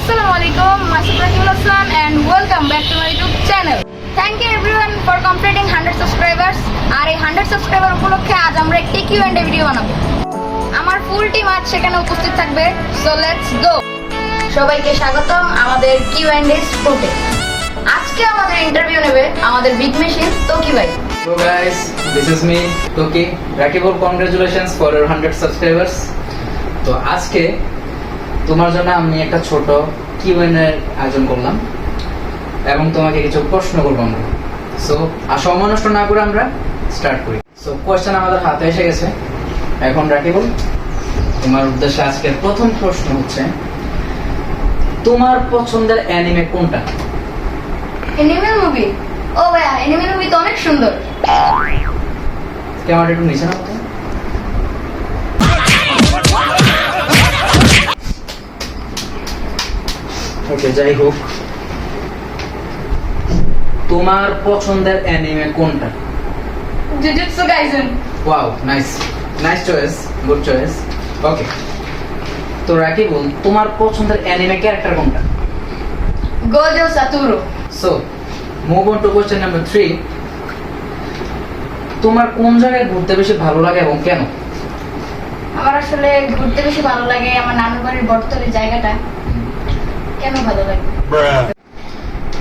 Assalamualaikum, Masukrakul Aslan and welcome back to my YouTube channel. Thank you everyone for completing 100 subscribers. আর এই 100 subscriber উপলক্ষে আজ আমরা একটি Q&A video বানাবো। আমার ফুল টিম আজ সেখানে উপস্থিত থাকবে। So let's go. সবাইকে স্বাগতম আমাদের Q&A স্পটে। আজকে আমাদের ইন্টারভিউ নেবে আমাদের বিগ মেশিন তোকি ভাই। Hello guys, this is me Toki. Rakibul, congratulations for your 100 subscribers. তো আজকে তোমার জন্য আমি একটা ছোট Q&A আয়োজন করলাম এবং তোমাকে কিছু প্রশ্ন করব আমরা। সো আর সময় নষ্ট না করে আমরা স্টার্ট করি। সো কোশ্চেন আমাদের হাতে এসে গেছে। এখন রাকিবুল, তোমার উদ্দেশ্যে আজকের প্রথম প্রশ্ন হচ্ছে তোমার পছন্দের অ্যানিমে কোনটা? Anime movie? ও ভাই, অ্যানিমে মুভি তো অনেক সুন্দর। ক্যামেরা একটু নিচে নাও তো। ওকে, যাই হোক, তোমার পছন্দের অ্যানিমে কোনটা? Jujutsu Kaisen. Wow, nice choice, good choice. Okay, তো রাকিবুল, তোমার পছন্দের অ্যানিমে ক্যারেক্টার কোনটা? Gojo Satoru. So move on to question number 3। তোমার কোন জায়গায় ঘুরতে বেশি ভালো লাগে এবং কেন? আমার আসলে ঘুরতে বেশি ভালো লাগে আমার নানুর বাড়ির বটতলের জায়গাটা। কেন ভালো লাগে?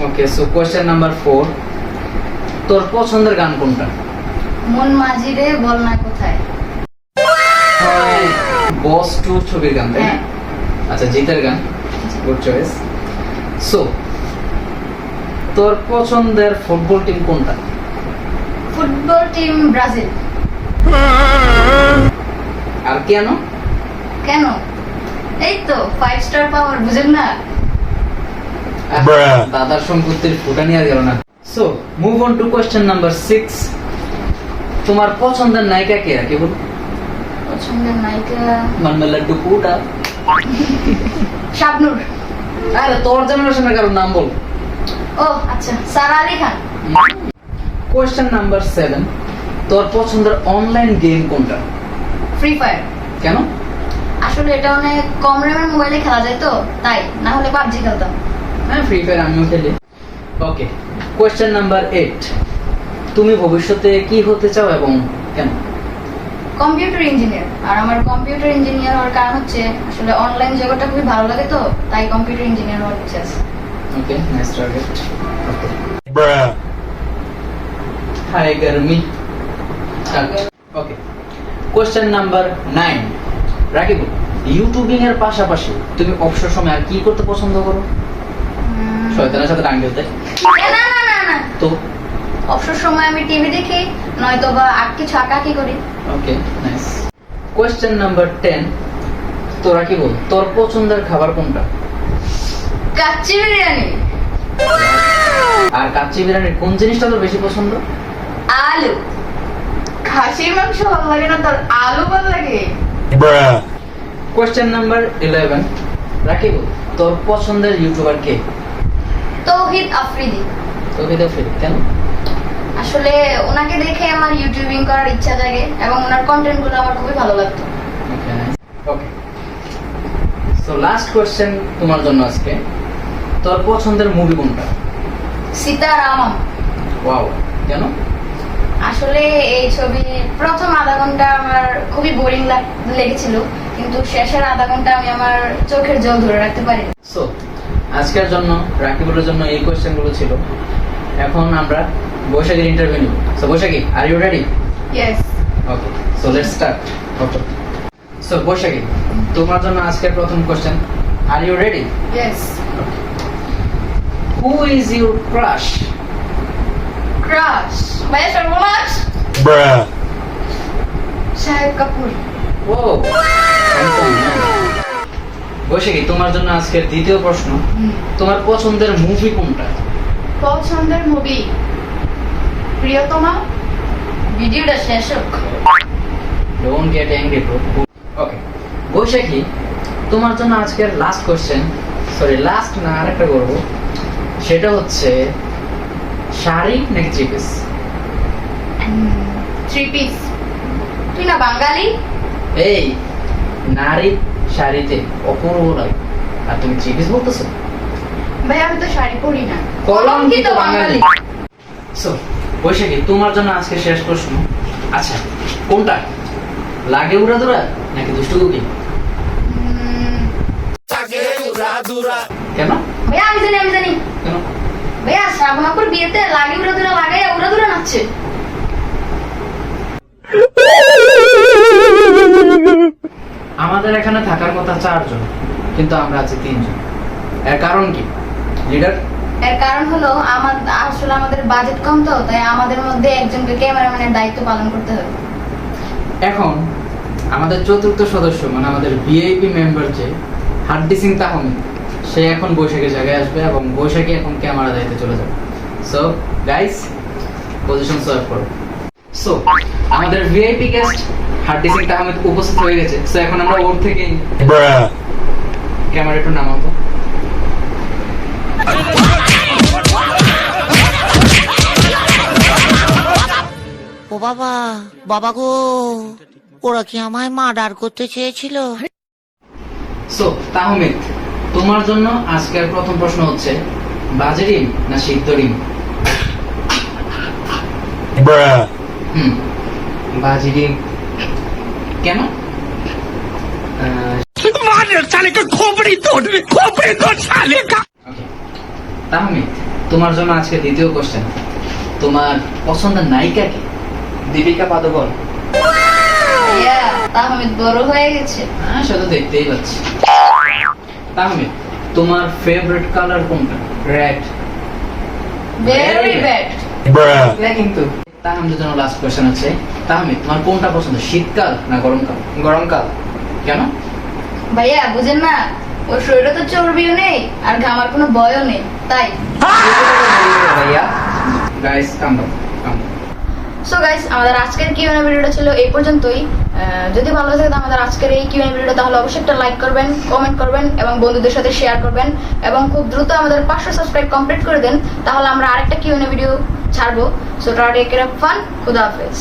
ওকে, সো কোশ্চেন নাম্বার 4। তোর পছন্দের গান কোনটা? মন মাঝিরে বল না কোথায়। বস 2 ছবির গান, তাই না? হ্যাঁ। আচ্ছা, জিতের গান, গুড চয়েস। সো তোর পছন্দের ফুটবল টিম কোনটা? Football team Brazil. আর কেন? কেন? এই তো 5 স্টার পাওয়ার, বুঝেন না? দাদার সম্পত্তির ফুটা নিয়ে গেল না। So move on to question number 6। তোমার পছন্দের নায়িকা কে রাকিবুল? পছন্দের নায়িকা মানমে লাড্ডু পুটা। শাবনূর। আরে তোর জেনারেশনের কারোর নাম বল। ও আচ্ছা, সারা আলী খান। Question number 7। তোর পছন্দের অনলাইন গেম কোনটা? Free Fire. কেন? আসলে এটা অনেক কম র্যামের মোবাইলে খেলা যায় তো, তাই। না হলে পাবজি খেলতাম। হ্যাঁ, ফ্রি ফায়ার আমিও খেলি। ওকে, কোশ্চেন নাম্বার 8। তুমি ভবিষ্যতে কি হতে চাও এবং কেন? Computer engineer. আর আমার কম্পিউটার ইঞ্জিনিয়ার হওয়ার কারণ হচ্ছে আসলে অনলাইন জগৎটা খুবই ভালো লাগে তো, তাই কম্পিউটার ইঞ্জিনিয়ার হওয়ার ইচ্ছা আছে। ওকে, নাইস টার্গেট। ওকে, হাই গরমি। ওকে, কোশ্চেন নাম্বার 9। রাকিবুল, ইউটিউবিং এর পাশাপাশি তুমি অবসর সময় আর কি করতে পছন্দ করো? শয়তানের সাথে টাঙ্গি হতে? না না না না, তো অবসর সময় আমি টিভি দেখি, নয়তো বা কিছু আঁকাআঁকি করি। ওকে, নাইস। Question number 10। তো রাকিবুল, তোর পছন্দের খাবার কোনটা? কাচ্চি বিরিয়ানি। আর কাচ্চি বিরিয়ানির কোন জিনিসটা তোর বেশি পছন্দ? আলু। খাসির মাংস ভালো লাগে না, তোর আলু ভালো লাগে। Question number 11। রাকিবুল, তোর পছন্দের ইউটিউবার কে? তৌহিদ আফ্রিদি। তৌহিদ আফ্রিদি, কেন? আসলে ওনাকে দেখে আমার ইউটিউবিং করার ইচ্ছা জাগে এবং ওনার কন্টেন্ট গুলো আমার খুবই ভালো লাগতো। ওকে, নাইস। ওকে, সো লাস্ট কোশ্চেন তোমার জন্য আজকে। তোর পছন্দের মুভি কোনটা? সীতারামম। ওয়াও, কেন? আসলে এই ছবি প্রথম আধা ঘন্টা আমার খুবই বোরিং লেগেছিল, কিন্তু শেষের আধা ঘন্টা আমি আমার চোখের জল ধরে রাখতে পারি। সো আজকের জন্য রাকিবুলের জন্য এই কোশ্চেনগুলো ছিল। এখন আমরা বৈশাখীর ইন্টারভিউ নিব। So Baishakhi, are you ready? Yes. Okay, so let's start. Okay, so Baishakhi, তোমার জন্য আজকের প্রথম question. Are you ready? Yes. Who is your crush? Crush? ভাইয়া সর্বনাশ। শাহিদ কাপুর। ও, বৈশাখী, তোমার জন্য আজকের দ্বিতীয় প্রশ্ন। তোমার পছন্দের মুভি কোনটা? পছন্দের মুভি প্রিয়তমা। ভিডিওটা শেষ হোক। Don't get angry bro. Okay, Baishakhi, তোমার জন্য আজকের লাস্ট কোশ্চেন। সরি, লাস্ট না, আরেকটা করবো। সেটা হচ্ছে শাড়ি নাকি থ্রি পিস? Three piece. তুই না বাঙালি? এই নারী শাড়িতে অপূর্ব লাগে। আর তুমি থ্রি পিস বলতেছো? ভাই আমি তো শাড়ি পরি না। কলঙ্কিত বাঙালি। সো বৈশাখী, তোমার জন্য আজকে শেষ প্রশ্ন। আচ্ছা, কোনটা লাগে উড়াদুরা নাকি দুষ্টু কুকি? কেন ভাইয়া আমি জানি কেন? ভাইয়া শ্রাবণাপুর বিয়েতে লাগে উড়াদুরা লাগাই উড়াদুরা নাচছে। আমাদের এখানে থাকার কথা 4 জন, কিন্তু আমরা আছি 3 জন। এর কারণ কি লিডার? এর কারণ হলো আসলে আমাদের বাজেট কম, তো তাই আমাদের মধ্যে একজনকে ক্যামেরাম্যানের দায়িত্ব পালন করতে হবে। এখন আমাদের চতুর্থ সদস্য মানে আমাদের ভিআইপি মেম্বার যে হাড্ডি সিং তাহমিদ, সে এখন বৈশাখীর জায়গায় আসবে এবং বৈশাখী এখন ক্যামেরা দায়িত্বে চলে যাবে। সো গাইস, পজিশন সোয়াপ করো। সো আমাদের ভিআইপি গেস্ট হাড্ডি সিং তাহমিদ উপস্থিত হয়ে গেছে। সো এখন আমরা ওর থেকেই ক্যামেরা একটু নামাবো। ও বাবা, বাবা গো, ওরা কি আমায় মার্ডার করতে চেয়েছিল? সো তাহমিদ, তোমার জন্য আজকের প্রথম প্রশ্ন হচ্ছে, বাজে ডিম না সিদ্ধ ডিম? বাজি ডিম। কেন? তাহমিদ, তোমার জন্য আজকে দ্বিতীয় কোশ্চেন। তোমার পছন্দের নায়িকা কি? দীপিকা পাদুকোন। ভাইয়া তাহমিদ বড় হয়ে গেছে। হ্যাঁ, সেটা দেখতেই পাচ্ছি। তাহমিদ, তোমার ফেভারিট কালার কোনটা? রেড। Very bad. কিন্তু তাহমিদের জন্য লাস্ট কোশ্চেন আছে। তাহমিদ, তোমার কোনটা পছন্দ, শীতকাল না গরমকাল? গরমকাল। কেন? ভাইয়া বুঝেন না, ওর শরীরে তো চর্বিও নেই আর ঘামার কোনো ভয়ও নেই, তাই। ভাইয়া guys calm down. So guys, আমাদের আজকের কিউএনএ ভিডিওটা ছিল এই পর্যন্তই। যদি ভালো লাগে আমাদের আজকের এই কিউএনএ ভিডিওটা, তাহলে অবশ্যই একটা লাইক করবেন, কমেন্ট করবেন এবং বন্ধুদের সাথে শেয়ার করবেন এবং খুব দ্রুত আমাদের 500 সাবস্ক্রাইব কমপ্লিট করে দেন, তাহলে আমরা আরেকটা কিউএনএ ভিডিও ছাড়বো। So take care of fun. খুদা হাফেজ।